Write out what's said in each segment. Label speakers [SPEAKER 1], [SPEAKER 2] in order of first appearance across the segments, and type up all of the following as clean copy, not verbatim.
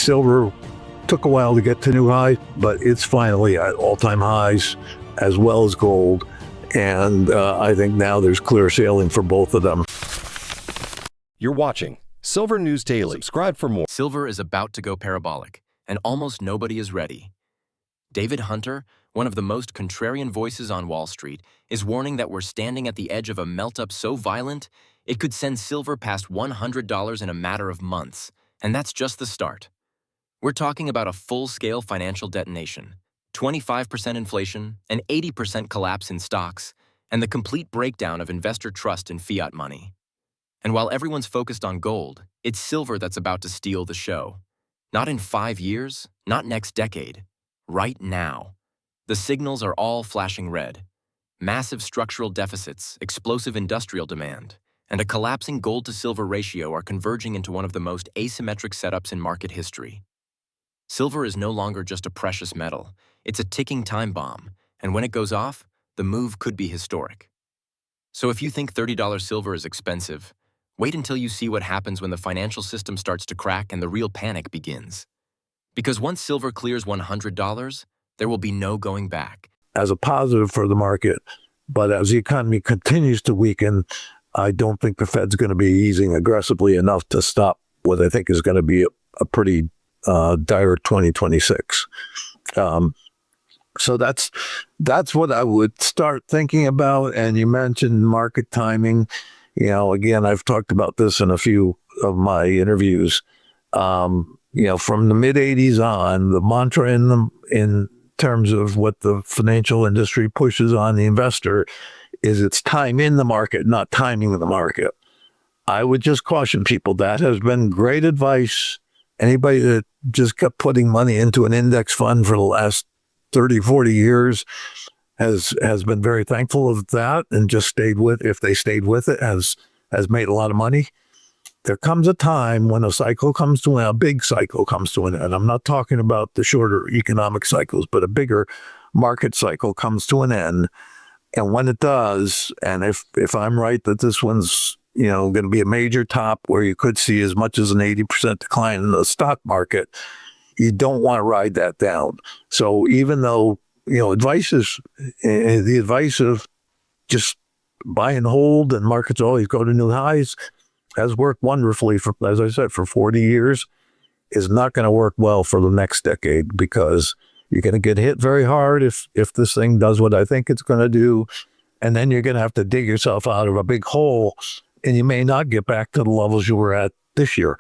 [SPEAKER 1] Silver took a while to get to new highs, but it's finally at all-time highs, as well as gold. And I think now there's clear sailing for both of them.
[SPEAKER 2] You're watching Silver News Daily. Subscribe for more.
[SPEAKER 3] Silver is about to go parabolic, and almost nobody is ready. David Hunter, one of the most contrarian voices on Wall Street, is warning that we're standing at the edge of a melt-up so violent, it could send silver past $100 in a matter of months, and that's just the start. We're talking about a full-scale financial detonation, 25% inflation, an 80% collapse in stocks, and the complete breakdown of investor trust in fiat money. And while everyone's focused on gold, it's silver that's about to steal the show. Not in 5 years, not next decade, right now. The signals are all flashing red. Massive structural deficits, explosive industrial demand, and a collapsing gold-to-silver ratio are converging into one of the most asymmetric setups in market history. Silver is no longer just a precious metal, it's a ticking time bomb, and when it goes off, the move could be historic. So if you think $30 silver is expensive, wait until you see what happens when the financial system starts to crack and the real panic begins. Because once silver clears $100, there will be no going back.
[SPEAKER 1] As a positive for the market, but as the economy continues to weaken, I don't think the Fed's going to be easing aggressively enough to stop what I think is going to be a pretty dire 2026. So that's what I would start thinking about. And you mentioned market timing. You know, again, I've talked about this in a few of my interviews. You know, from the mid 80s on, the mantra in terms of what the financial industry pushes on the investor is it's time in the market, not timing of the market. I would just caution people that has been great advice. Anybody that just kept putting money into an index fund for the last 30, 40 years has been very thankful of that and just stayed with, if they stayed with it, has made a lot of money. There comes a time when a cycle comes to an end, a big cycle comes to an end. I'm not talking about the shorter economic cycles, but a bigger market cycle comes to an end. And when it does, and if I'm right that this one's, you know, going to be a major top where you could see as much as an 80% decline in the stock market, you don't want to ride that down. So even though, you know, the advice of just buy and hold and markets always go to new highs has worked wonderfully for, as I said, for 40 years, is not going to work well for the next decade, because you're going to get hit very hard if this thing does what I think it's going to do. And then you're going to have to dig yourself out of a big hole, and you may not get back to the levels you were at this year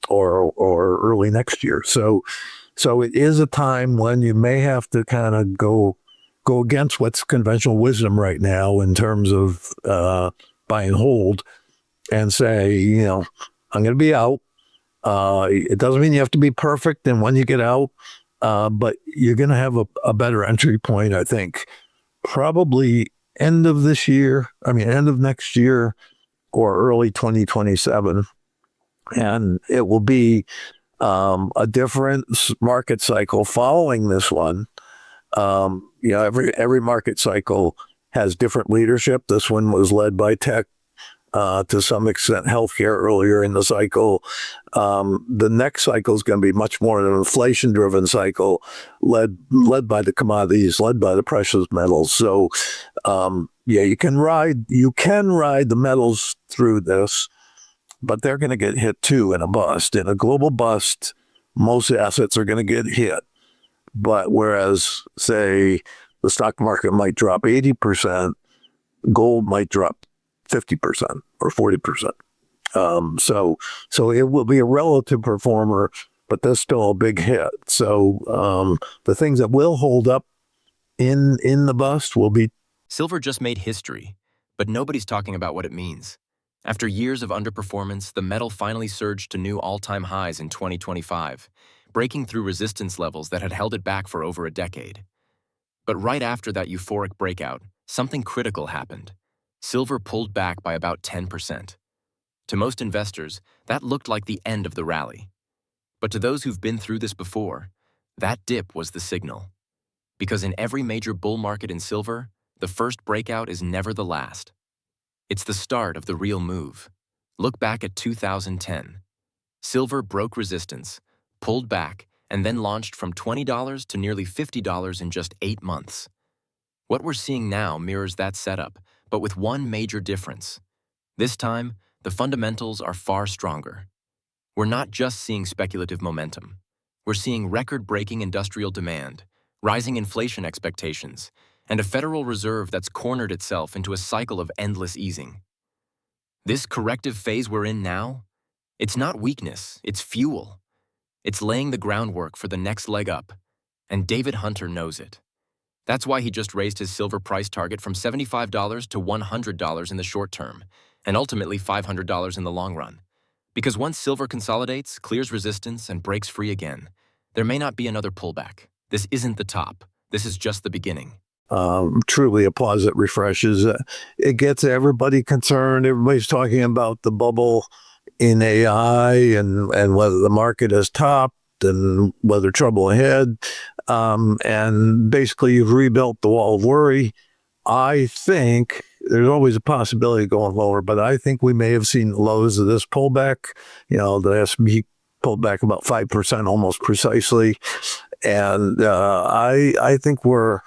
[SPEAKER 1] or early next year. So it is a time when you may have to kind of go against what's conventional wisdom right now in terms of buy and hold, and say, you know, I'm going to be out. It doesn't mean you have to be perfect and when you get out, but you're going to have a better entry point, I think, probably end of next year or early 2027. And it will be a different market cycle following this one. You know, every market cycle has different leadership. This one was led by tech, to some extent healthcare earlier in the cycle. The next cycle is going to be much more an inflation-driven cycle, led by the commodities, led by the precious metals. So, yeah, you can ride the metals through this, but they're going to get hit too in a bust. In a global bust, most assets are going to get hit. But whereas, say, the stock market might drop 80%, gold might drop 50% or 40%. So it will be a relative performer, but there's still a big hit. So the things that will hold up in the bust will be.
[SPEAKER 3] Silver just made history, but nobody's talking about what it means. After years of underperformance, the metal finally surged to new all-time highs in 2025, breaking through resistance levels that had held it back for over a decade. But right after that euphoric breakout, something critical happened. Silver pulled back by about 10%. To most investors, that looked like the end of the rally. But to those who've been through this before, that dip was the signal. Because in every major bull market in silver, the first breakout is never the last. It's the start of the real move. Look back at 2010. Silver broke resistance, pulled back, and then launched from $20 to nearly $50 in just 8 months. What we're seeing now mirrors that setup, but with one major difference. This time, the fundamentals are far stronger. We're not just seeing speculative momentum. We're seeing record-breaking industrial demand, rising inflation expectations, and a Federal Reserve that's cornered itself into a cycle of endless easing. This corrective phase we're in now, it's not weakness, it's fuel. It's laying the groundwork for the next leg up, and David Hunter knows it. That's why he just raised his silver price target from $75 to $100 in the short term, and ultimately $500 in the long run. Because once silver consolidates, clears resistance, and breaks free again, there may not be another pullback. This isn't the top. This is just the beginning.
[SPEAKER 1] Truly a pause that refreshes. It gets everybody concerned. Everybody's talking about the bubble in AI and whether the market has topped and whether trouble ahead. And basically, you've rebuilt the wall of worry. I think there's always a possibility of going lower, but I think we may have seen the lows of this pullback. The S&P pulled back about 5% almost precisely. And I think we're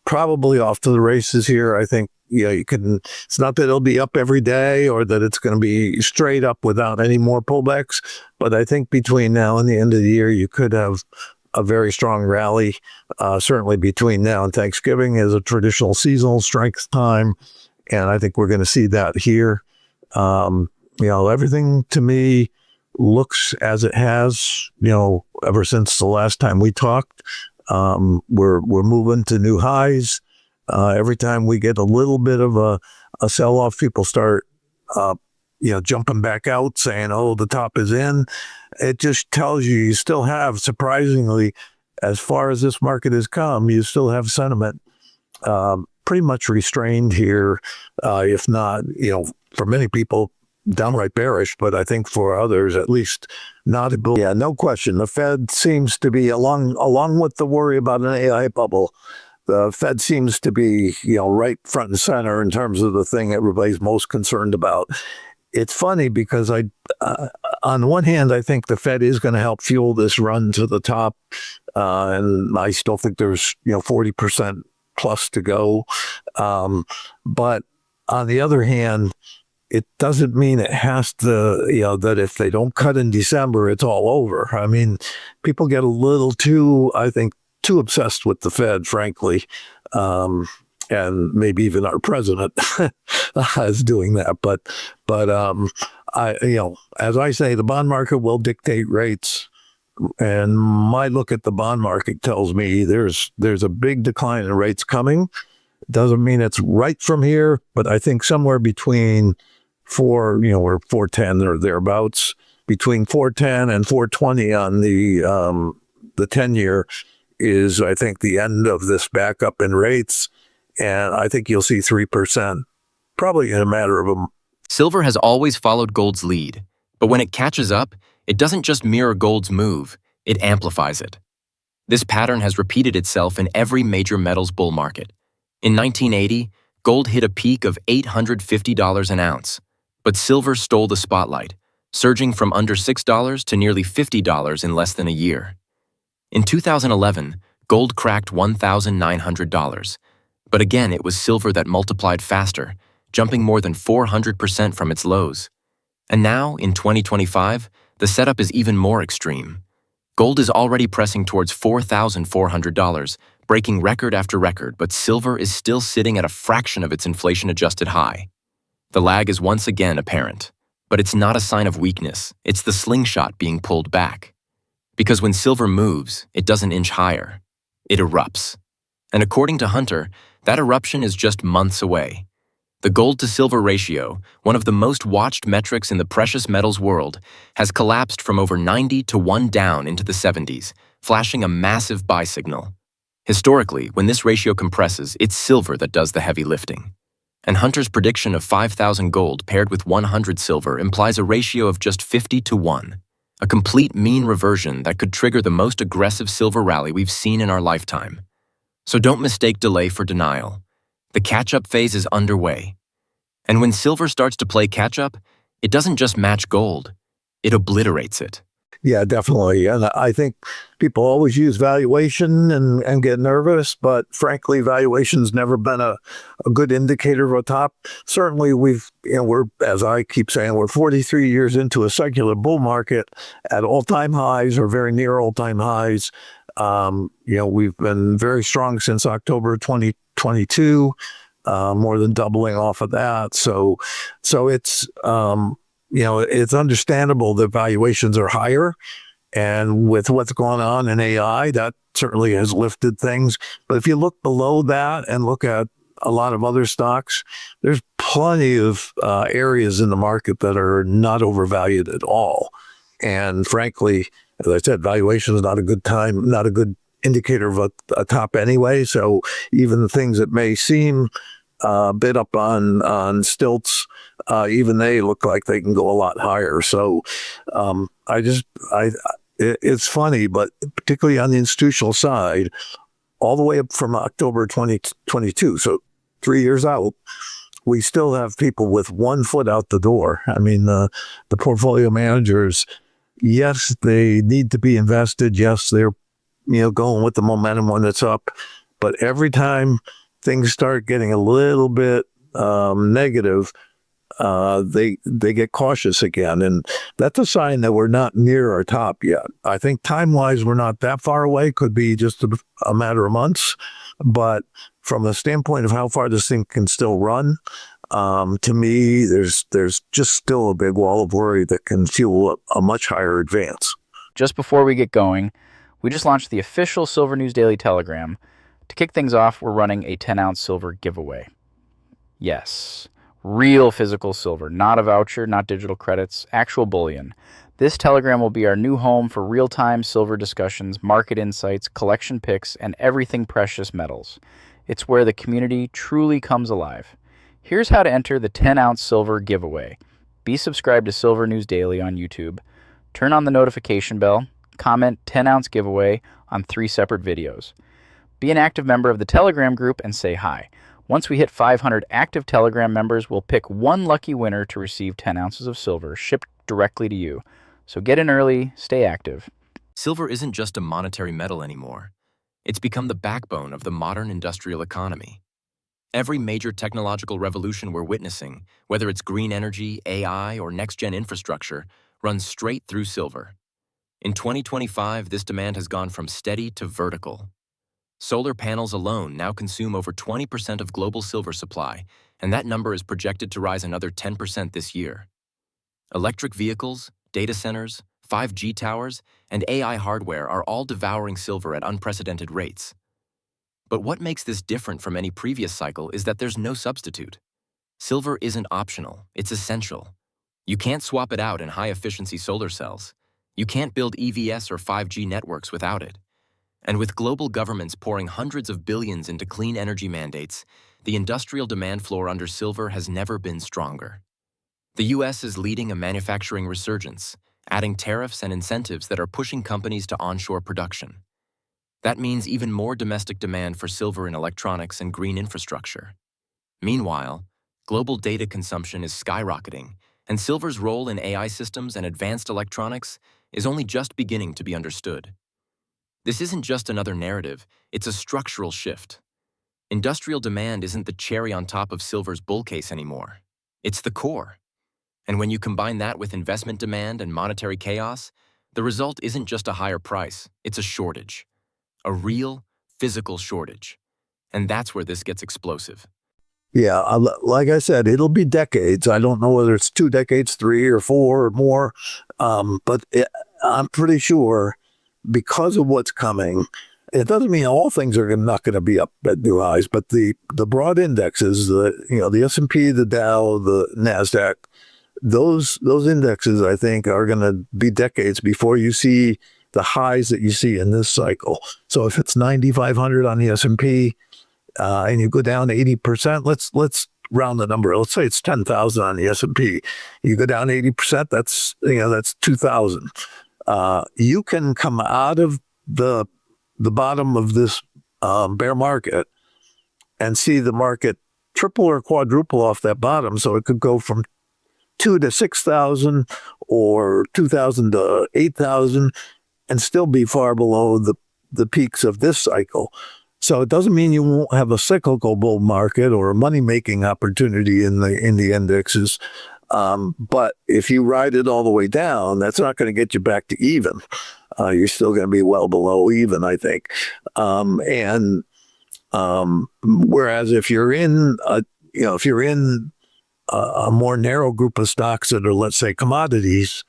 [SPEAKER 1] probably off to the races here. I think, it's not that it'll be up every day or that it's going to be straight up without any more pullbacks, but I think between now and the end of the year, you could have a very strong rally. Certainly between now and Thanksgiving is a traditional seasonal strength time. And I think we're going to see that here. Everything to me looks as it has, ever since the last time we talked. We're moving to new highs. Every time we get a little bit of a sell-off, people start, jumping back out saying, oh, the top is in. It just tells you still have, surprisingly, as far as this market has come, you still have sentiment pretty much restrained here, if not, for many people, downright bearish, but I think for others, at least not a bull. Yeah, no question. The Fed seems to be, along with the worry about an AI bubble, the Fed seems to be, right front and center in terms of the thing everybody's most concerned about. It's funny because on one hand, I think the Fed is going to help fuel this run to the top. And I still think there's, 40% plus to go. But on the other hand, it doesn't mean it has to, that if they don't cut in December, it's all over. I mean, people get a little too obsessed with the Fed, frankly. And maybe even our president is doing that. But as I say, the bond market will dictate rates. And my look at the bond market tells me there's a big decline in rates coming. Doesn't mean it's right from here, but I think somewhere between we're 410 or thereabouts, between 410 and 420 on the 10-year is, I think, the end of this backup in rates. And I think you'll see 3%, probably in a matter of a...
[SPEAKER 3] Silver has always followed gold's lead, but when it catches up, it doesn't just mirror gold's move, it amplifies it. This pattern has repeated itself in every major metals bull market. In 1980, gold hit a peak of $850 an ounce, but silver stole the spotlight, surging from under $6 to nearly $50 in less than a year. In 2011, gold cracked $1,900, but again it was silver that multiplied faster, jumping more than 400% from its lows. And now, in 2025, the setup is even more extreme. Gold is already pressing towards $4,400, breaking record after record, but silver is still sitting at a fraction of its inflation-adjusted high. The lag is once again apparent, but it's not a sign of weakness, it's the slingshot being pulled back. Because when silver moves, it doesn't inch higher, it erupts. And according to Hunter, that eruption is just months away. The gold-to-silver ratio, one of the most watched metrics in the precious metals world, has collapsed from over 90 to 1 down into the 70s, flashing a massive buy signal. Historically, when this ratio compresses, it's silver that does the heavy lifting. And Hunter's prediction of 5,000 gold paired with 100 silver implies a ratio of just 50 to 1, a complete mean reversion that could trigger the most aggressive silver rally we've seen in our lifetime. So don't mistake delay for denial. The catch-up phase is underway. And when silver starts to play catch-up, it doesn't just match gold, it obliterates it.
[SPEAKER 1] Yeah, definitely. And I think people always use valuation and get nervous, but frankly, valuation's never been a good indicator of a top. Certainly we're, as I keep saying, we're 43 years into a secular bull market at all-time highs or very near all-time highs. We've been very strong since October 2022, more than doubling off of that. So it's, it's understandable that valuations are higher. And with what's going on in AI, that certainly has lifted things. But if you look below that and look at a lot of other stocks, there's plenty of areas in the market that are not overvalued at all. And frankly, as I said, valuation is not a good indicator of a top anyway. So even the things that may seem a bit up on stilts, even they look like they can go a lot higher. So it's funny, but particularly on the institutional side, all the way up from October 2022, so 3 years out, we still have people with 1 foot out the door. I mean, the portfolio managers, yes, they need to be invested. Yes, they're going with the momentum when it's up, but every time things start getting a little bit negative, they get cautious again, and that's a sign that we're not near our top yet. I think time-wise, we're not that far away. Could be just a matter of months, but from the standpoint of how far this thing can still run, to me, there's just still a big wall of worry that can fuel a much higher advance.
[SPEAKER 4] Just before we get going, we just launched the official Silver News Daily Telegram. To kick things off, we're running a 10-ounce silver giveaway. Yes, real physical silver, not a voucher, not digital credits, actual bullion. This Telegram will be our new home for real-time silver discussions, market insights, collection picks, and everything precious metals. It's where the community truly comes alive. Here's how to enter the 10-ounce silver giveaway. Be subscribed to Silver News Daily on YouTube. Turn on the notification bell. Comment 10-ounce giveaway on 3 separate videos. Be an active member of the Telegram group and say hi. Once we hit 500 active Telegram members, we'll pick 1 lucky winner to receive 10 ounces of silver shipped directly to you. So get in early, stay active.
[SPEAKER 3] Silver isn't just a monetary metal anymore. It's become the backbone of the modern industrial economy. Every major technological revolution we're witnessing, whether it's green energy, AI, or next-gen infrastructure, runs straight through silver. In 2025, this demand has gone from steady to vertical. Solar panels alone now consume over 20% of global silver supply, and that number is projected to rise another 10% this year. Electric vehicles, data centers, 5G towers, and AI hardware are all devouring silver at unprecedented rates. But what makes this different from any previous cycle is that there's no substitute. Silver isn't optional, it's essential. You can't swap it out in high-efficiency solar cells. You can't build EVS or 5G networks without it. And with global governments pouring hundreds of billions into clean energy mandates, the industrial demand floor under silver has never been stronger. The U.S. is leading a manufacturing resurgence, adding tariffs and incentives that are pushing companies to onshore production. That means even more domestic demand for silver in electronics and green infrastructure. Meanwhile, global data consumption is skyrocketing, and silver's role in AI systems and advanced electronics is only just beginning to be understood. This isn't just another narrative, it's a structural shift. Industrial demand isn't the cherry on top of silver's bull case anymore. It's the core. And when you combine that with investment demand and monetary chaos, the result isn't just a higher price, it's a shortage. A real, physical shortage. And that's where this gets explosive.
[SPEAKER 1] Yeah, like I said, it'll be decades. I don't know whether it's 2 decades, 3 or 4 or more, but I'm pretty sure because of what's coming, it doesn't mean all things are not going to be up at new highs, but the broad indexes, the S&P, the Dow, the NASDAQ, those indexes, I think, are going to be decades before you see the highs that you see in this cycle. So if it's 9,500 on the S&P and you go down 80%, let's round the number. Let's say it's 10,000 on the S&P. You go down 80%, that's 2,000. You can come out of the bottom of this bear market and see the market triple or quadruple off that bottom. So it could go from 2 to 6,000 or 2,000 to 8,000 and still be far below the peaks of this cycle. So it doesn't mean you won't have a cyclical bull market or a money-making opportunity in the indexes. But if you ride it all the way down, that's not going to get you back to even. You're still going to be well below even, I think. Whereas if you're in a more narrow group of stocks that are, let's say, commodities,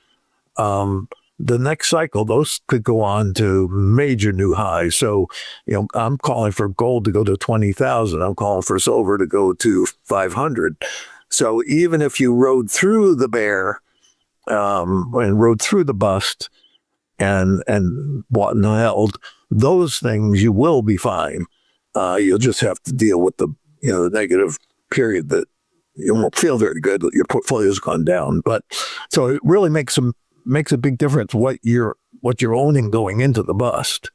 [SPEAKER 1] the next cycle, those could go on to major new highs. So, I'm calling for gold to go to 20,000. I'm calling for silver to go to 500. So even if you rode through the bear and rode through the bust and bought and held, those things you will be fine. You'll just have to deal with the negative period that you won't feel very good that your portfolio's gone down. But so it really makes a big difference what you're owning going into the bust,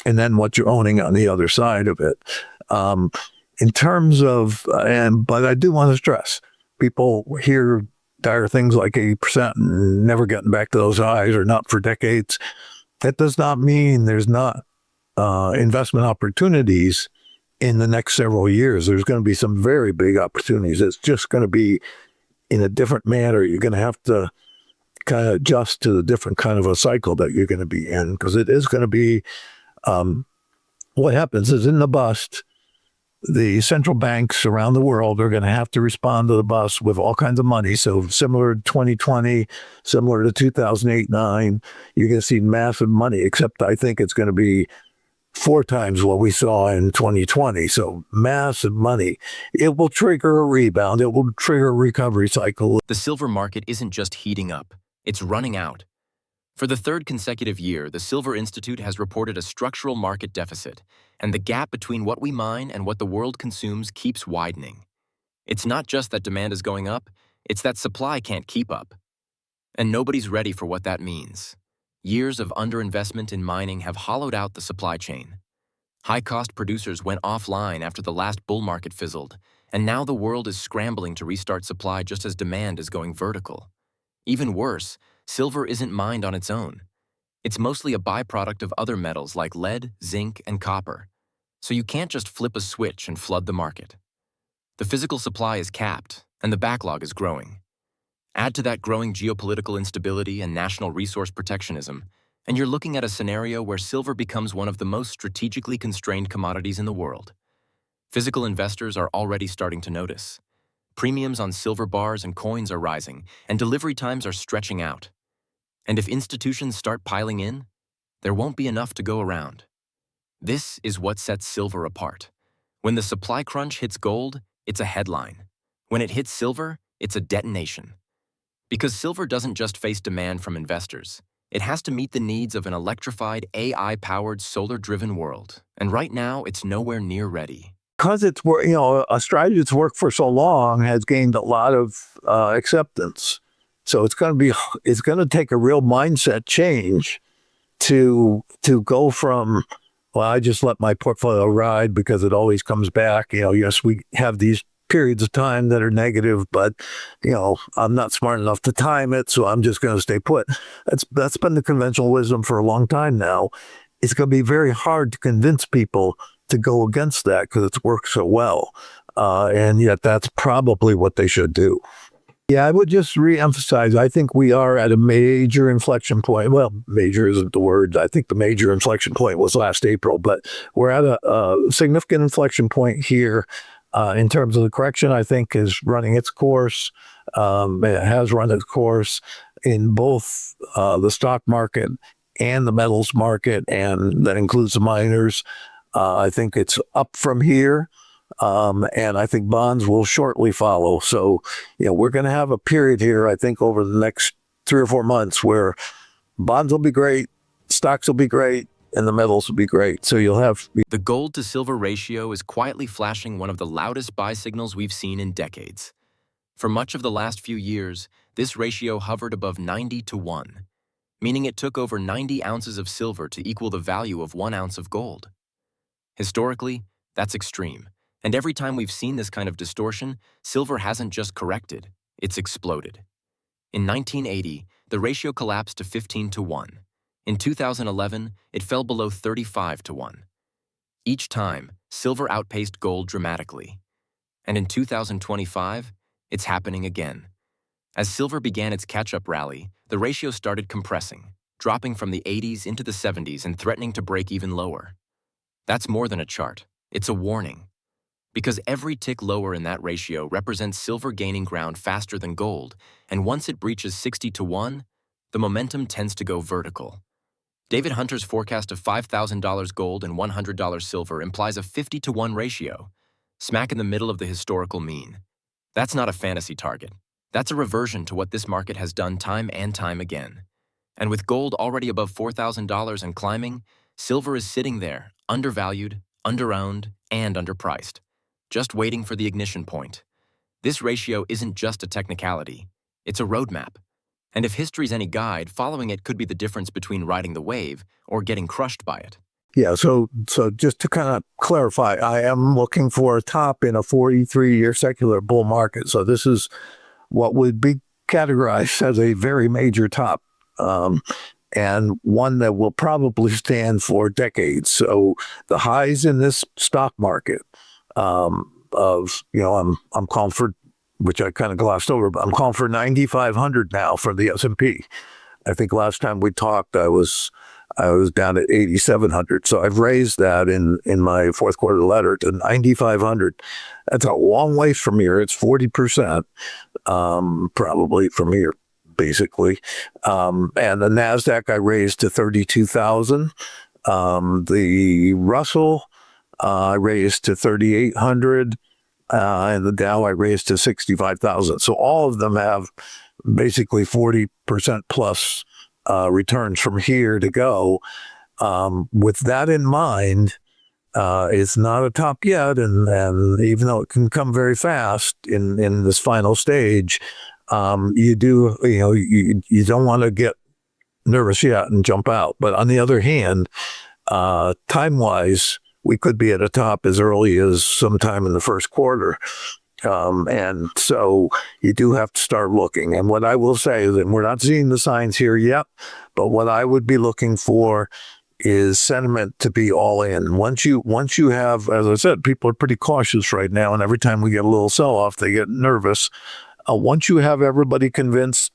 [SPEAKER 1] and then what you're owning on the other side of it. In terms of, but I do want to stress, people hear dire things like 80% and never getting back to those highs or not for decades. That does not mean there's not investment opportunities in the next several years. There's going to be some very big opportunities. It's just going to be in a different manner. You're going to have to kind of adjust to the different kind of a cycle that you're going to be in, because it is going to be, what happens is in the bust, the central banks around the world are going to have to respond to the bust with all kinds of money. So similar to 2020, similar to 2008-9, you're going to see massive money, except I think it's going to be 4 times what we saw in 2020. So massive money. It will trigger a rebound. It will trigger a recovery cycle.
[SPEAKER 3] The silver market isn't just heating up, it's running out. For the 3rd consecutive year, the Silver Institute has reported a structural market deficit, and the gap between what we mine and what the world consumes keeps widening. It's not just that demand is going up, it's that supply can't keep up. And nobody's ready for what that means. Years of underinvestment in mining have hollowed out the supply chain. High-cost producers went offline after the last bull market fizzled, and now the world is scrambling to restart supply just as demand is going vertical. Even worse, silver isn't mined on its own. It's mostly a byproduct of other metals like lead, zinc, and copper. So you can't just flip a switch and flood the market. The physical supply is capped, and the backlog is growing. Add to that growing geopolitical instability and national resource protectionism, and you're looking at a scenario where silver becomes one of the most strategically constrained commodities in the world. Physical investors are already starting to notice. Premiums on silver bars and coins are rising, and delivery times are stretching out. And if institutions start piling in, there won't be enough to go around. This is what sets silver apart. When the supply crunch hits gold, it's a headline. When it hits silver, it's a detonation. Because silver doesn't just face demand from investors. It has to meet the needs of an electrified, AI-powered, solar-driven world. And right now, it's nowhere near ready.
[SPEAKER 1] Because it's, a strategy that's worked for so long has gained a lot of acceptance. So it's going to take a real mindset change to go from, well, I just let my portfolio ride because it always comes back. Yes, we have these periods of time that are negative, but I'm not smart enough to time it, so I'm just going to stay put. That's been the conventional wisdom for a long time now. It's going to be very hard to convince people to go against that because it's worked so well, and yet that's probably what they should do. Yeah, I would just re-emphasize, I think we are at a major inflection point. Well, major isn't the word. I think the major inflection point was last April, but we're at a significant inflection point here. In terms of the correction, I think is running its course. It has run its course in both the stock market and the metals market, and that includes the miners. I think it's up from here, and I think bonds will shortly follow. So, we're going to have a period here, I think, over the next 3 or 4 months where bonds will be great, stocks will be great, and the metals will be great. So you'll have...
[SPEAKER 3] The gold to silver ratio is quietly flashing one of the loudest buy signals we've seen in decades. For much of the last few years, this ratio hovered above 90-1, meaning it took over 90 ounces of silver to equal the value of 1 ounce of gold. Historically, that's extreme, and every time we've seen this kind of distortion, silver hasn't just corrected, it's exploded. In 1980, the ratio collapsed to 15 to 1. In 2011, it fell below 35 to 1. Each time, silver outpaced gold dramatically. And in 2025, it's happening again. As silver began its catch-up rally, the ratio started compressing, dropping from the 80s into the 70s and threatening to break even lower. That's more than a chart. It's a warning. Because every tick lower in that ratio represents silver gaining ground faster than gold, and once it breaches 60 to 1, the momentum tends to go vertical. David Hunter's forecast of $5,000 gold and $100 silver implies a 50 to 1 ratio, smack in the middle of the historical mean. That's not a fantasy target. That's a reversion to what this market has done time and time again. And with gold already above $4,000 and climbing, silver is sitting there, undervalued, underowned, and underpriced, just waiting for the ignition point. This ratio isn't just a technicality. It's a roadmap. And if history's any guide, following it could be the difference between riding the wave or getting crushed by it.
[SPEAKER 1] Yeah, so just to kind of clarify, I am looking for a top in a 43-year secular bull market. So this is what would be categorized as a very major top, and one that will probably stand for decades. So the highs in this stock market I'm calling for, which I kind of glossed over, but I'm calling for 9,500 now for the S&P. I think last time we talked, I was down at 8,700. So I've raised that in my fourth quarter letter to 9,500. That's a long way from here. It's 40%, probably from here, basically. And the NASDAQ I raised to 32,000. The Russell I raised to 3,800. And the Dow I raised to 65,000. So all of them have basically 40% plus returns from here to go. With that in mind, it's not a top yet, and even though it can come very fast in this final stage, you don't want to get nervous yet and jump out. But on the other hand, time-wise, we could be at a top as early as sometime in the first quarter. And so you do have to start looking. And what I will say is that we're not seeing the signs here yet, but what I would be looking for is sentiment to be all in. Once you have, as I said, people are pretty cautious right now, and every time we get a little sell-off, they get nervous. Once you have everybody convinced,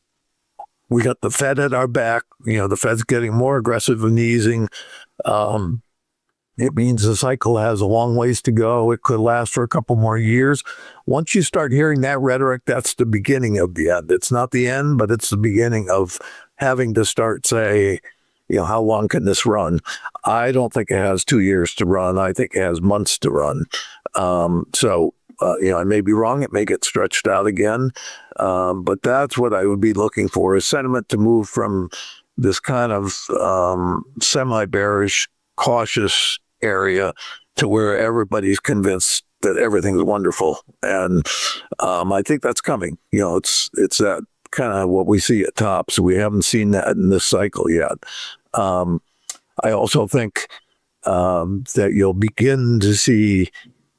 [SPEAKER 1] we got the Fed at our back, the Fed's getting more aggressive and easing. It means the cycle has a long ways to go. It could last for a couple more years. Once you start hearing that rhetoric, that's the beginning of the end. It's not the end, but it's the beginning of having to start say, how long can this run? I don't think it has 2 years to run. I think it has months to run. I may be wrong. It may get stretched out again. But that's what I would be looking for, is sentiment to move from this kind of semi-bearish, cautious area to where everybody's convinced that everything's wonderful. And I think that's coming. It's that kind of what we see at top. So we haven't seen that in this cycle yet. I also think that you'll begin to see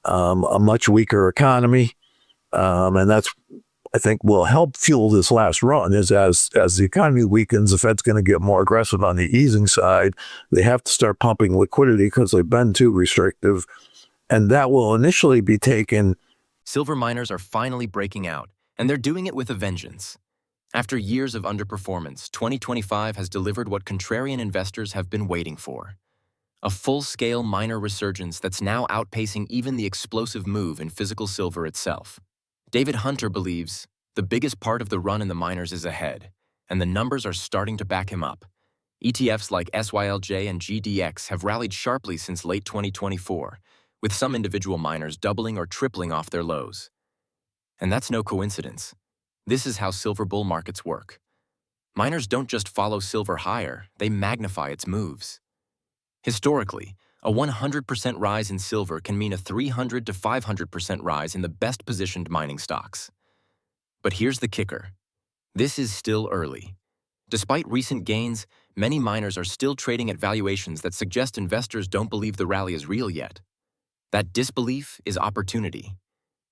[SPEAKER 1] a much weaker economy. And that's, I think, will help fuel this last run, is as the economy weakens, the Fed's going to get more aggressive on the easing side. They have to start pumping liquidity because they've been too restrictive. And that will initially be taken.
[SPEAKER 3] Silver miners are finally breaking out, and they're doing it with a vengeance. After years of underperformance, 2025 has delivered what contrarian investors have been waiting for. A full-scale miner resurgence that's now outpacing even the explosive move in physical silver itself. David Hunter believes the biggest part of the run in the miners is ahead, and the numbers are starting to back him up. ETFs like SYLJ and GDX have rallied sharply since late 2024, with some individual miners doubling or tripling off their lows. And that's no coincidence. This is how silver bull markets work. Miners don't just follow silver higher, they magnify its moves. Historically, a 100% rise in silver can mean a 300 to 500% rise in the best-positioned mining stocks. But here's the kicker. This is still early. Despite recent gains, many miners are still trading at valuations that suggest investors don't believe the rally is real yet. That disbelief is opportunity.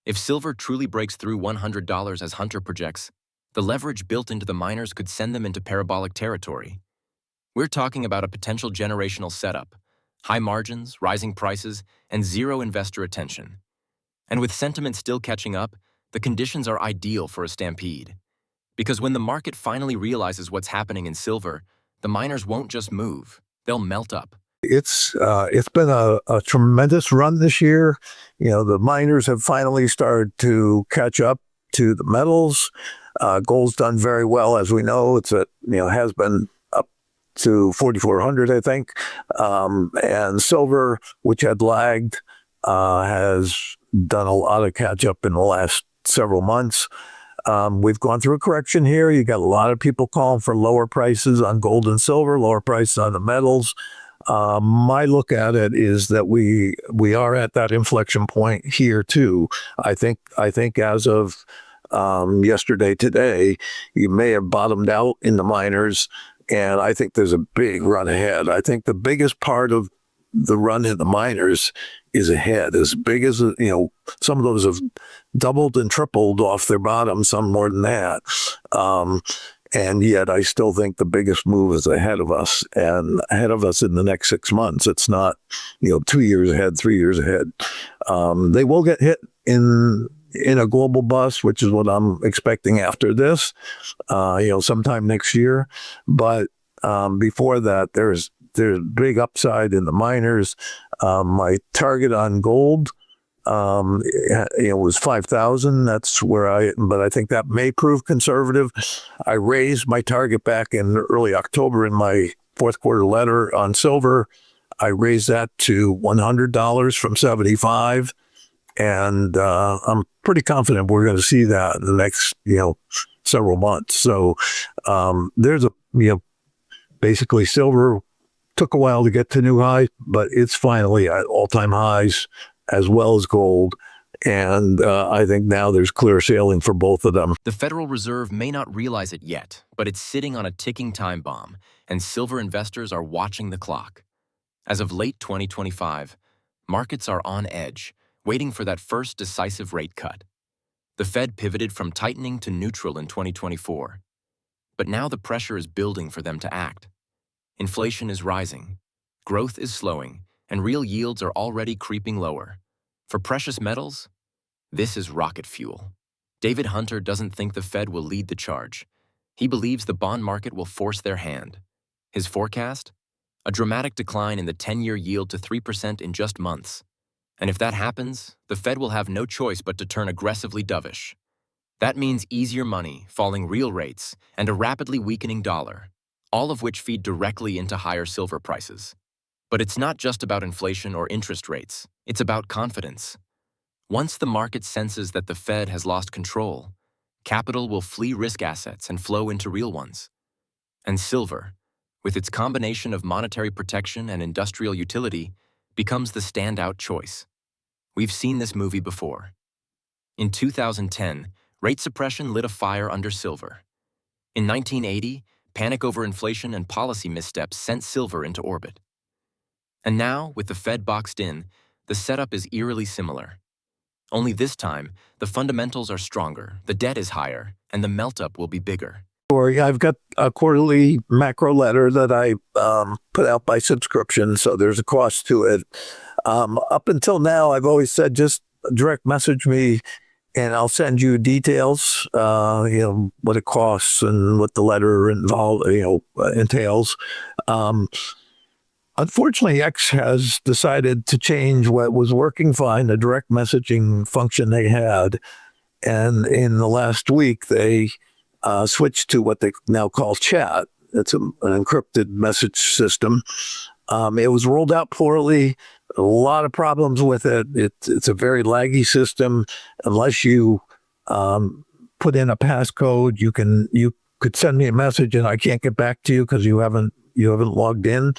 [SPEAKER 3] If silver truly breaks through $100 as Hunter projects, the leverage built into the miners could send them into parabolic territory. We're talking about a potential generational setup, high margins, rising prices, and zero investor attention. And with sentiment still catching up, the conditions are ideal for a stampede. Because when the market finally realizes what's happening in silver, the miners won't just move, they'll melt up.
[SPEAKER 1] It's been a tremendous run this year. The miners have finally started to catch up to the metals. Gold's done very well, as we know. It's has been up to 4,400, I think. And silver, which had lagged, has done a lot of catch up in the last several months. We've gone through a correction here. You got a lot of people calling for lower prices on gold and silver, lower prices on the metals. My look at it is that we are at that inflection point here too. I think as of yesterday, today, you may have bottomed out in the miners, and I think there's a big run ahead. I think the biggest part of the run in the miners is ahead. As big as some of those have doubled and tripled off their bottom, some more than that. And yet I still think the biggest move is ahead of us, and ahead of us in the next 6 months. It's not, 2 years ahead, 3 years ahead. They will get hit in a global bust, which is what I'm expecting after this, sometime next year. But before that, there's big upside in the miners. My target on gold, was 5,000. That's where but I think that may prove conservative. I raised my target back in early October in my fourth quarter letter on silver. I raised that to $100 from 75. And I'm pretty confident we're going to see that in the next, several months. So there's basically silver took a while to get to new highs, but it's finally at all-time highs, as well as gold. And I think now there's clear sailing for both of them.
[SPEAKER 3] The Federal Reserve may not realize it yet, but it's sitting on a ticking time bomb, and silver investors are watching the clock. As of late 2025, markets are on edge, waiting for that first decisive rate cut. The Fed pivoted from tightening to neutral in 2024. But now the pressure is building for them to act. Inflation is rising, growth is slowing, and real yields are already creeping lower. For precious metals, this is rocket fuel. David Hunter doesn't think the Fed will lead the charge. He believes the bond market will force their hand. His forecast? A dramatic decline in the 10-year yield to 3% in just months. And if that happens, the Fed will have no choice but to turn aggressively dovish. That means easier money, falling real rates, and a rapidly weakening dollar, all of which feed directly into higher silver prices. But it's not just about inflation or interest rates, it's about confidence. Once the market senses that the Fed has lost control, capital will flee risk assets and flow into real ones. And silver, with its combination of monetary protection and industrial utility, becomes the standout choice. We've seen this movie before. In 2010, rate suppression lit a fire under silver. In 1980, panic over inflation and policy missteps sent silver into orbit. And now, with the Fed boxed in, the setup is eerily similar. Only this time, the fundamentals are stronger, the debt is higher, and the melt-up will be bigger.
[SPEAKER 1] I've got a quarterly macro letter that I put out by subscription, so there's a cost to it. Up until now, I've always said just direct message me, and I'll send you details, what it costs and what the letter entails. Unfortunately, X has decided to change what was working fine, the direct messaging function they had. And in the last week, they switched to what they now call chat. It's an encrypted message system. It was rolled out poorly, a lot of problems with it. It's a very laggy system. Unless you put in a passcode, you could send me a message and I can't get back to you because you haven't logged in.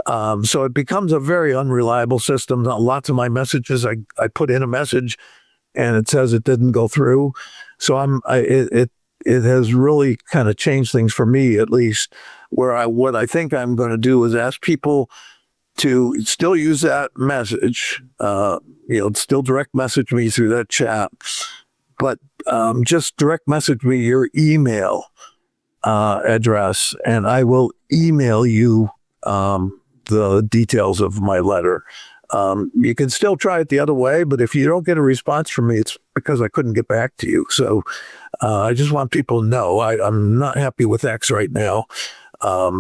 [SPEAKER 1] So it becomes a very unreliable system. Lots of my messages, I put in a message and it says it didn't go through. So it has really kind of changed things for me, at least, what I think I'm going to do is ask people to still use that message, still direct message me through that chat, but just direct message me your email address, and I will email you the details of my letter. You can still try it the other way, but if you don't get a response from me, it's because I couldn't get back to you. So I just want people to know I'm not happy with X right now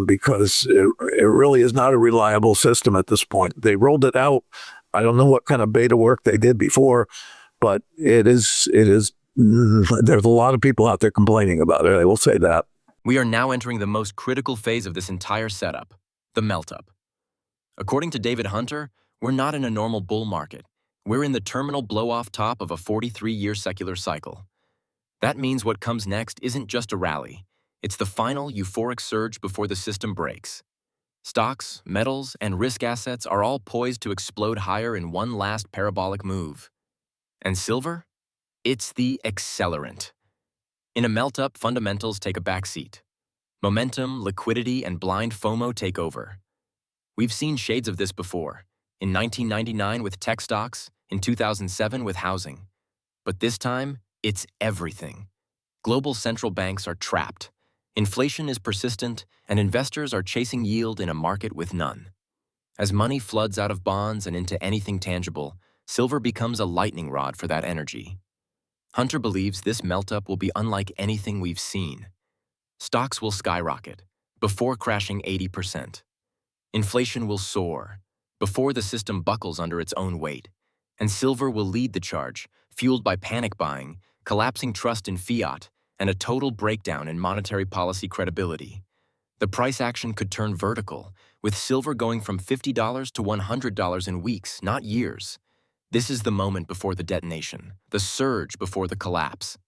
[SPEAKER 1] because it really is not a reliable system at this point. They rolled it out. I don't know what kind of beta work they did before, but it is. There's a lot of people out there complaining about it. I will say that.
[SPEAKER 3] We are now entering the most critical phase of this entire setup, the meltup. According to David Hunter, we're not in a normal bull market. We're in the terminal blow-off top of a 43-year secular cycle. That means what comes next isn't just a rally. It's the final euphoric surge before the system breaks. Stocks, metals, and risk assets are all poised to explode higher in one last parabolic move. And silver? It's the accelerant. In a meltup, fundamentals take a backseat. Momentum, liquidity, and blind FOMO take over. We've seen shades of this before, in 1999 with tech stocks, in 2007 with housing. But this time, it's everything. Global central banks are trapped. Inflation is persistent, and investors are chasing yield in a market with none. As money floods out of bonds and into anything tangible, silver becomes a lightning rod for that energy. Hunter believes this meltup will be unlike anything we've seen. Stocks will skyrocket, before crashing 80%. Inflation will soar, before the system buckles under its own weight. And silver will lead the charge, fueled by panic buying, collapsing trust in fiat, and a total breakdown in monetary policy credibility. The price action could turn vertical, with silver going from $50 to $100 in weeks, not years. This is the moment before the detonation, the surge before the collapse.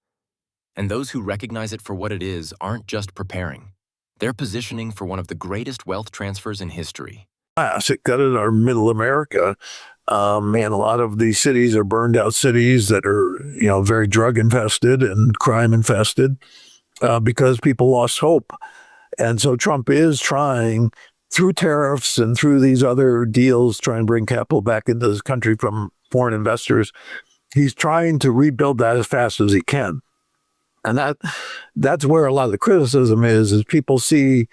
[SPEAKER 3] And those who recognize it for what it is aren't just preparing. They're positioning for one of the greatest wealth transfers in history.
[SPEAKER 1] It gutted our middle America. And a lot of these cities are burned out cities that are, very drug infested and crime infested because people lost hope. And so Trump is trying, through tariffs and through these other deals, trying to bring capital back into this country from foreign investors. He's trying to rebuild that as fast as he can. And that's where a lot of the criticism is people see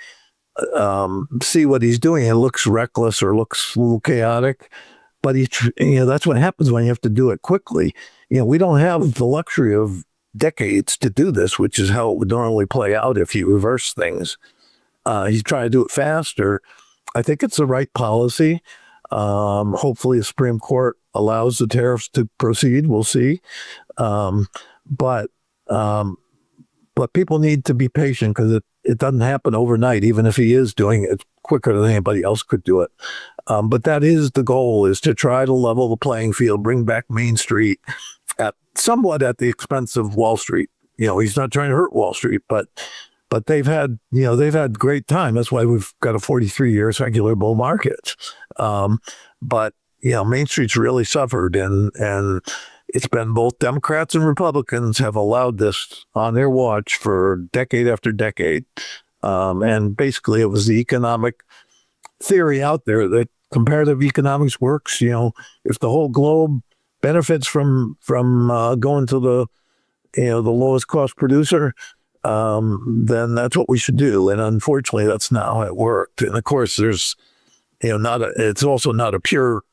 [SPEAKER 1] what he's doing. It looks reckless or looks a little chaotic, but that's what happens when you have to do it quickly. We don't have the luxury of decades to do this, which is how it would normally play out if you reverse things. He's trying to do it faster. I think it's the right policy. Hopefully the Supreme Court allows the tariffs to proceed. We'll see. But people need to be patient because it doesn't happen overnight, even if he is doing it quicker than anybody else could do it. But that is the goal, is to try to level the playing field, bring back Main Street somewhat at the expense of Wall Street. He's not trying to hurt Wall Street, but they've had great time. That's why we've got a 43-year secular bull market. But Main Street's really suffered, and it's been both Democrats and Republicans have allowed this on their watch for decade after decade. And basically, it was the economic theory out there that comparative economics works. If the whole globe benefits from going to the lowest cost producer, then that's what we should do. And unfortunately, that's not how it worked. And of course, there's it's also not a pure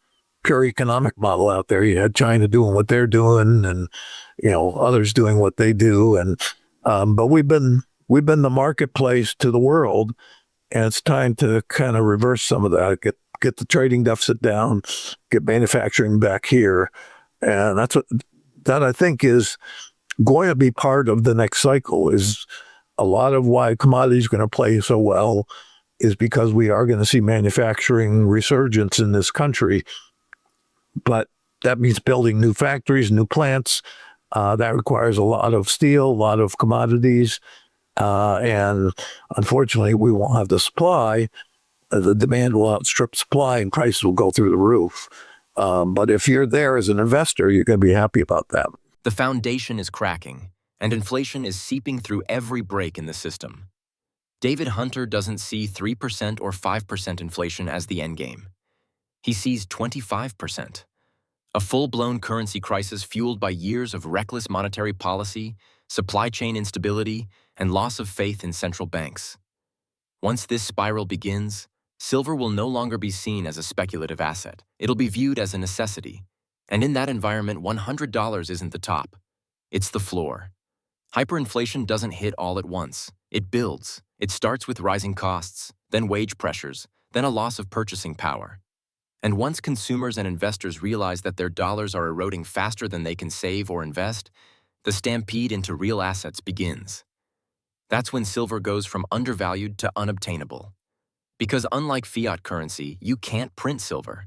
[SPEAKER 1] economic model out there. You had China doing what they're doing, and others doing what they do, and but we've been the marketplace to the world, and it's time to kind of reverse some of that. Get the trading deficit down, get manufacturing back here, and that I think is going to be part of the next cycle. Is a lot of why commodities are going to play so well is because we are going to see manufacturing resurgence in this country. But that means building new factories, new plants. That requires a lot of steel, a lot of commodities. And unfortunately, we won't have the supply. The demand will outstrip supply and prices will go through the roof. But if you're there as an investor, you're going to be happy about that.
[SPEAKER 3] The foundation is cracking, and inflation is seeping through every break in the system. David Hunter doesn't see 3% or 5% inflation as the endgame. He sees 25%. A full-blown currency crisis fueled by years of reckless monetary policy, supply chain instability, and loss of faith in central banks. Once this spiral begins, silver will no longer be seen as a speculative asset. It'll be viewed as a necessity. And in that environment, $100 isn't the top. It's the floor. Hyperinflation doesn't hit all at once. It builds. It starts with rising costs, then wage pressures, then a loss of purchasing power. And once consumers and investors realize that their dollars are eroding faster than they can save or invest, the stampede into real assets begins. That's when silver goes from undervalued to unobtainable. Because unlike fiat currency, you can't print silver.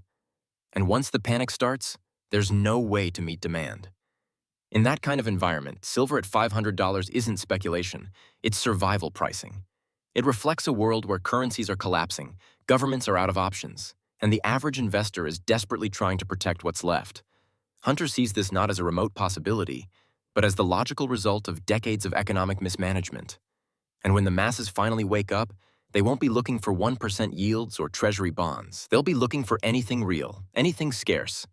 [SPEAKER 3] And once the panic starts, there's no way to meet demand. In that kind of environment, silver at $500 isn't speculation, it's survival pricing. It reflects a world where currencies are collapsing, governments are out of options, and the average investor is desperately trying to protect what's left. Hunter sees this not as a remote possibility, but as the logical result of decades of economic mismanagement. And when the masses finally wake up, they won't be looking for 1% yields or treasury bonds. They'll be looking for anything real, anything scarce.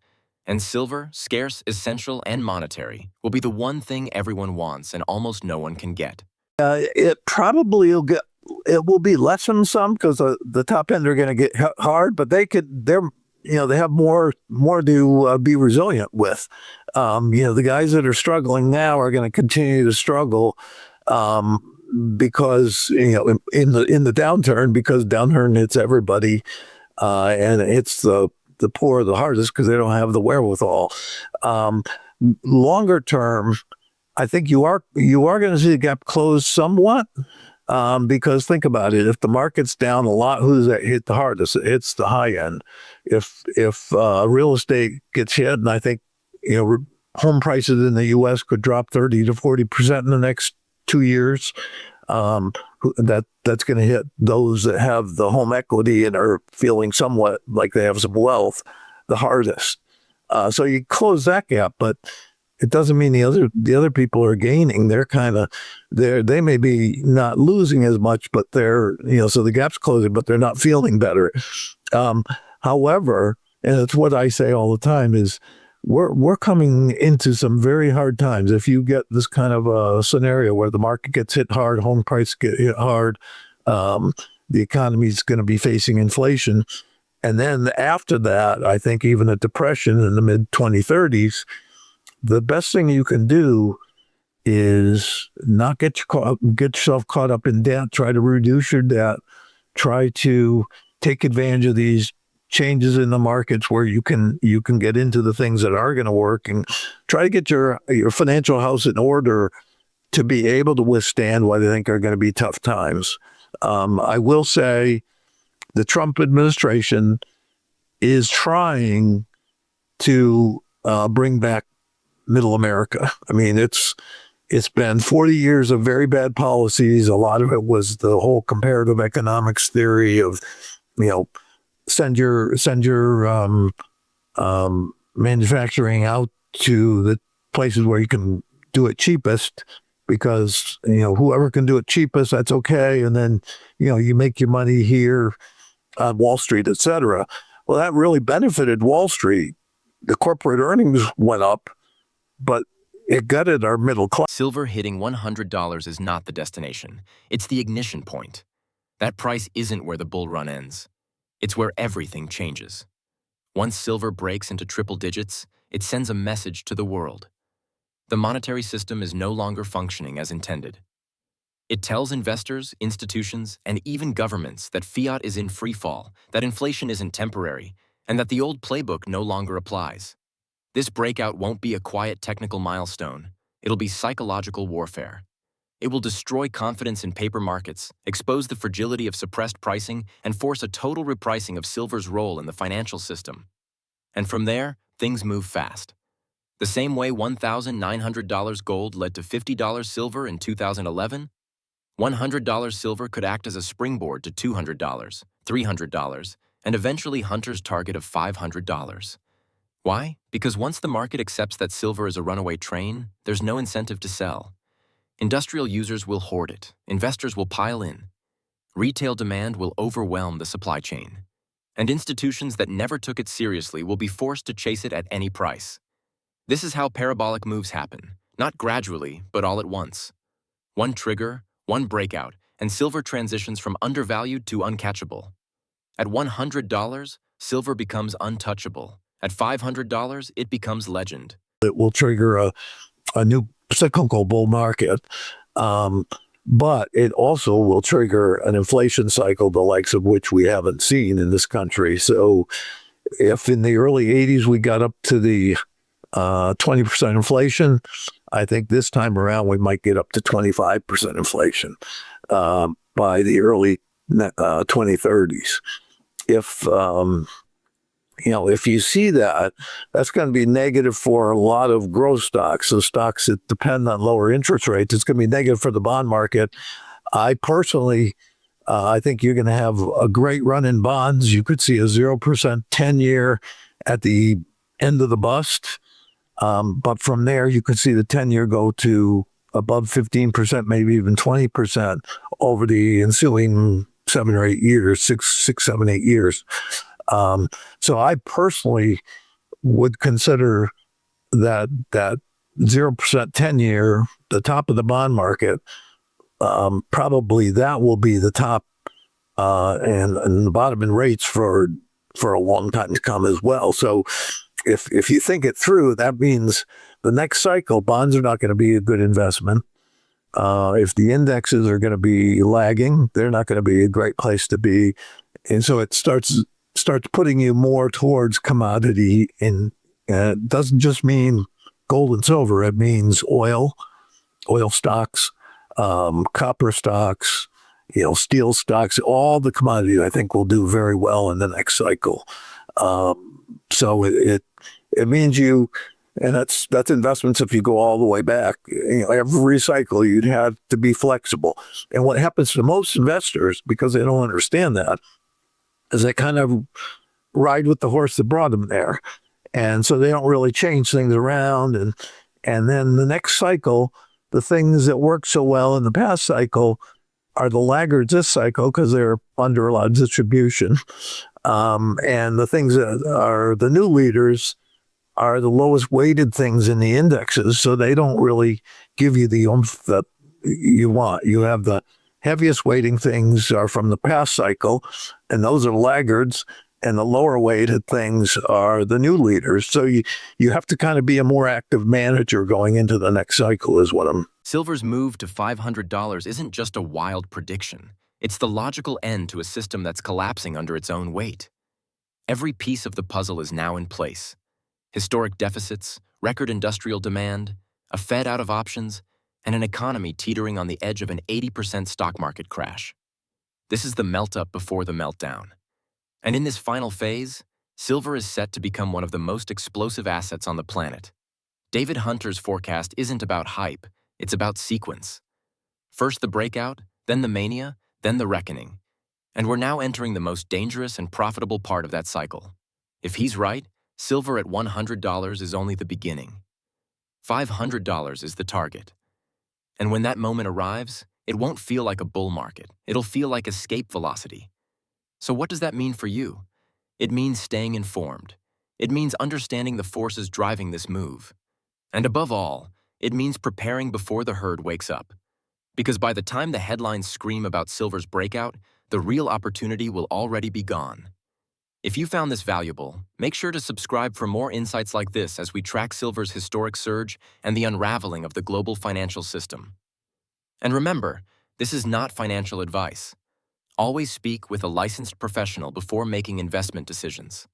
[SPEAKER 3] And silver, scarce, essential, and monetary, will be the one thing everyone wants and almost no one can get.
[SPEAKER 1] It probably will be less than some because the top end are going to get hard, but they have more to be resilient with. The guys that are struggling now are going to continue to struggle because in the downturn, because downturn hits everybody, and it's the poor the hardest because they don't have the wherewithal. Longer term, I think you are going to see the gap close somewhat, because think about it: if the market's down a lot, who does that hit the hardest? It's the high end. If real estate gets hit, and I think home prices in the U.S. could drop 30 to 40% in the next 2 years. That's going to hit those that have the home equity and are feeling somewhat like they have some wealth the hardest. So you close that gap, but it doesn't mean the other people are gaining. They may be not losing as much, but so the gap's closing, but they're not feeling better. However, and it's what I say all the time is, we're coming into some very hard times. If you get this kind of a scenario where the market gets hit hard, home prices get hit hard, the economy is going to be facing inflation. And then after that, I think even a depression in the mid-2030s, the best thing you can do is not get yourself caught up in debt, try to reduce your debt, try to take advantage of these changes in the markets where you can get into the things that are going to work, and try to get your financial house in order to be able to withstand what I think are going to be tough times. I will say the Trump administration is trying to bring back middle America. I mean, it's been 40 years of very bad policies. A lot of it was the whole comparative economics theory of, send your manufacturing out to the places where you can do it cheapest, because whoever can do it cheapest, that's okay, and then you make your money here on Wall Street, etc. Well, that really benefited Wall Street. The corporate earnings went up, but it gutted our middle class.
[SPEAKER 3] Silver hitting $100 is not the destination. It's the ignition point. That price isn't where the bull run ends. It's where everything changes. Once silver breaks into triple digits, it sends a message to the world. The monetary system is no longer functioning as intended. It tells investors, institutions, and even governments that fiat is in free fall, that inflation isn't temporary, and that the old playbook no longer applies. This breakout won't be a quiet technical milestone. It'll be psychological warfare. It will destroy confidence in paper markets, expose the fragility of suppressed pricing, and force a total repricing of silver's role in the financial system. And from there, things move fast. The same way $1,900 gold led to $50 silver in 2011, $100 silver could act as a springboard to $200, $300, and eventually Hunter's target of $500. Why? Because once the market accepts that silver is a runaway train, there's no incentive to sell. Industrial users will hoard it, investors will pile in. Retail demand will overwhelm the supply chain. and institutions that never took it seriously will be forced to chase it at any price. This is how parabolic moves happen, not gradually, but all at once. One trigger, one breakout, and silver transitions from undervalued to uncatchable. At $100, silver becomes untouchable. At $500, it becomes legend.
[SPEAKER 1] It will trigger a new cyclical bull market, but it also will trigger an inflation cycle, the likes of which we haven't seen in this country. So if in the early 80s we got up to the 20% inflation, I think this time around we might get up to 25% inflation by the early 2030s. If you see that, that's going to be negative for a lot of growth stocks. So stocks that depend on lower interest rates, it's going to be negative for the bond market. I personally, I think you're going to have a great run in bonds. You could see a 0% 10-year at the end of the bust. But from there, you could see the 10-year go to above 15%, maybe even 20% over the ensuing 7 or 8 years, 6, 7, 8 years. So I personally would consider that 0% 10-year, the top of the bond market, probably that will be the top and the bottom in rates for a long time to come as well. So if you think it through, that means the next cycle, bonds are not going to be a good investment. If the indexes are going to be lagging, they're not going to be a great place to be. And so it starts putting you more towards commodity, and it doesn't just mean gold and silver. It means oil stocks, copper stocks, steel stocks. All the commodities I think will do very well in the next cycle. So it means you, and that's investments. If you go all the way back, every cycle you'd have to be flexible. And what happens to most investors, because they don't understand that, is they kind of ride with the horse that brought them there. And so they don't really change things around. And then the next cycle, the things that worked so well in the past cycle are the laggards this cycle because they're under a lot of distribution. And the things that are the new leaders are the lowest weighted things in the indexes. So they don't really give you the oomph that you want. You have the heaviest weighting things are from the past cycle, and those are laggards, and the lower weighted things are the new leaders. So you have to kind of be a more active manager going into the next cycle is what I'm.
[SPEAKER 3] Silver's move to $500 isn't just a wild prediction. It's the logical end to a system that's collapsing under its own weight. Every piece of the puzzle is now in place. Historic deficits, record industrial demand, a Fed out of options, and an economy teetering on the edge of an 80% stock market crash. This is the melt-up before the meltdown. And in this final phase, silver is set to become one of the most explosive assets on the planet. David Hunter's forecast isn't about hype, it's about sequence. First the breakout, then the mania, then the reckoning. And we're now entering the most dangerous and profitable part of that cycle. If he's right, silver at $100 is only the beginning. $500 is the target. And when that moment arrives, it won't feel like a bull market. It'll feel like escape velocity. So what does that mean for you? It means staying informed. It means understanding the forces driving this move. And above all, it means preparing before the herd wakes up. Because by the time the headlines scream about silver's breakout, the real opportunity will already be gone. If you found this valuable, make sure to subscribe for more insights like this as we track silver's historic surge and the unraveling of the global financial system. And remember, this is not financial advice. Always speak with a licensed professional before making investment decisions.